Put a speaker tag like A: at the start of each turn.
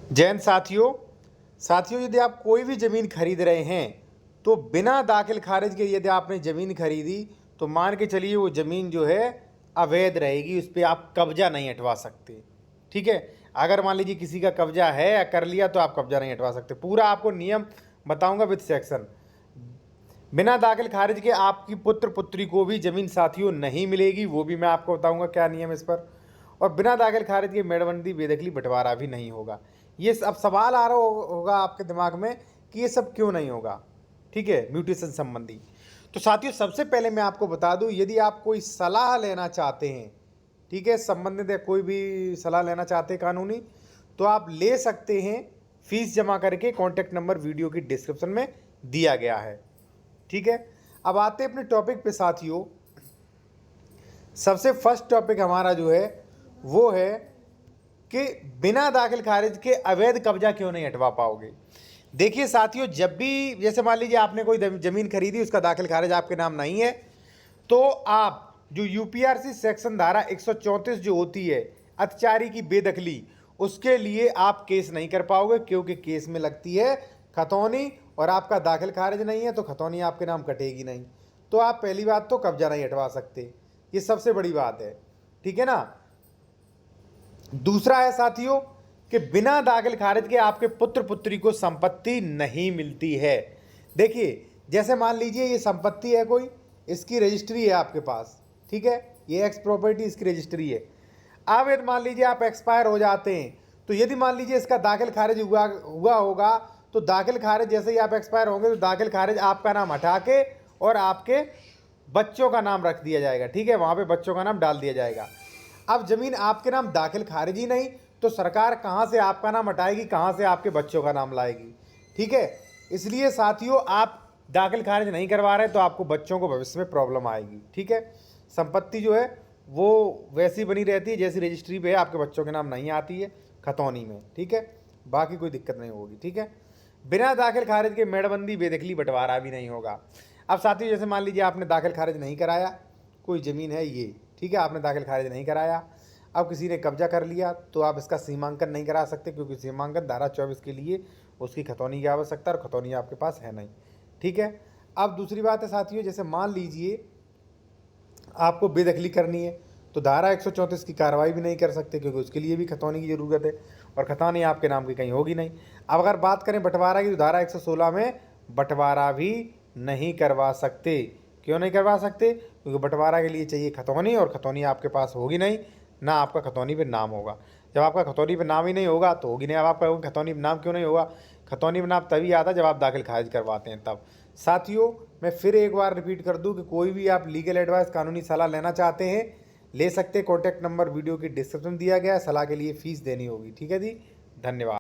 A: जैन साथियों साथियों यदि आप कोई भी ज़मीन खरीद रहे हैं तो बिना दाखिल खारिज के यदि आपने ज़मीन खरीदी तो मान के चलिए वो ज़मीन जो है अवैध रहेगी, उस पर आप कब्जा नहीं हटवा सकते। ठीक है, अगर मान लीजिए किसी का कब्जा है या कर लिया तो आप कब्जा नहीं हटवा सकते। पूरा आपको नियम बताऊंगा विद सेक्शन। बिना दाखिल खारिज के आपकी पुत्र पुत्री को भी ज़मीन साथियों नहीं मिलेगी, वो भी मैं आपको बताऊंगा क्या नियम इस पर। और बिना दाखिल खारिज के मेड़बंदी बेदखली बंटवारा भी नहीं होगा। ये अब सवाल आ रहा होगा आपके दिमाग में कि ये सब क्यों नहीं होगा, ठीक है, म्यूटेशन संबंधी। तो साथियों सबसे पहले मैं आपको बता दूं, यदि आप कोई सलाह लेना चाहते हैं, ठीक है, संबंधित या कोई भी सलाह लेना चाहते हैं कानूनी, तो आप ले सकते हैं फीस जमा करके। कॉन्टैक्ट नंबर वीडियो की डिस्क्रिप्शन में दिया गया है। ठीक है, अब आते हैं अपने टॉपिक पे साथियों। सबसे फर्स्ट टॉपिक हमारा जो है वो है कि बिना दाखिल खारिज के अवैध कब्जा क्यों नहीं हटवा पाओगे। देखिए साथियों, जब भी जैसे मान लीजिए आपने कोई ज़मीन खरीदी, उसका दाखिल खारिज आपके नाम नहीं है, तो आप जो यूपीआरसी सेक्शन धारा 134 जो होती है अत्याचारी की बेदखली, उसके लिए आप केस नहीं कर पाओगे, क्योंकि केस में लगती है खतौनी और आपका दाखिल खारिज नहीं है तो खतौनी आपके नाम कटेगी नहीं। तो आप पहली बात तो कब्जा नहीं हटवा सकते, ये सबसे बड़ी बात है। ठीक है ना। दूसरा है साथियों कि बिना दाखिल खारिज के आपके पुत्र पुत्री को संपत्ति नहीं मिलती है। देखिए जैसे मान लीजिए ये संपत्ति है कोई, इसकी रजिस्ट्री है आपके पास, ठीक है, ये एक्स प्रॉपर्टी इसकी रजिस्ट्री है। अब यदि मान लीजिए आप एक्सपायर हो जाते हैं, तो यदि मान लीजिए इसका दाखिल खारिज हुआ होगा, तो दाखिल खारिज जैसे ही आप एक्सपायर होंगे तो दाखिल खारिज आपका नाम हटा के और आपके बच्चों का नाम रख दिया जाएगा। ठीक है, वहाँ पे बच्चों का नाम डाल दिया जाएगा। अब जमीन आपके नाम दाखिल खारिज ही नहीं, तो सरकार कहाँ से आपका नाम हटाएगी, कहाँ से आपके बच्चों का नाम लाएगी। ठीक है, इसलिए साथियों आप दाखिल खारिज नहीं करवा रहे तो आपको बच्चों को भविष्य में प्रॉब्लम आएगी। ठीक है, संपत्ति जो है वो वैसी बनी रहती है जैसी रजिस्ट्री पे है, आपके बच्चों के नाम नहीं आती है खतौनी में। ठीक है, बाकी कोई दिक्कत नहीं होगी। ठीक है, बिना दाखिल खारिज के मेड़बंदी बेदखली बंटवारा भी नहीं होगा। अब साथियों जैसे मान लीजिए आपने दाखिल खारिज नहीं कराया, कोई ज़मीन है ये, ठीक है, आपने दाखिल खारिज नहीं कराया, अब किसी ने कब्जा कर लिया, तो आप इसका सीमांकन नहीं करा सकते, क्योंकि सीमांकन धारा 24 के लिए उसकी खतौनी की आवश्यकता, और खतौनी आपके पास है नहीं। ठीक है, अब दूसरी बात है साथियों, जैसे मान लीजिए आपको बेदखली करनी है, तो धारा 134 की कार्रवाई भी नहीं कर सकते, क्योंकि उसके लिए भी खतौनी की ज़रूरत है, और खतौनी आपके नाम की कहीं होगी नहीं। अब अगर बात करें बंटवारा की, तो धारा 116 में बंटवारा भी नहीं करवा सकते। क्यों नहीं करवा सकते? क्योंकि बंटवारा के लिए चाहिए खतौनी, और खतौनी आपके पास होगी नहीं, ना आपका खतौनी पे नाम होगा। जब आपका खतौनी पे नाम ही नहीं होगा तो होगी नहीं। अब आप कहोगे खतौनी पे नाम क्यों नहीं होगा? खतौनी पे नाम तभी आता जब आप दाखिल खारिज करवाते हैं तब। साथियों मैं फिर एक बार रिपीट कर दूं कि कोई भी आप लीगल एडवाइस कानूनी सलाह लेना चाहते हैं, ले सकते। कॉन्टैक्ट नंबर वीडियो की डिस्क्रिप्शन दिया गया है। सलाह के लिए फ़ीस देनी होगी। ठीक है जी, धन्यवाद।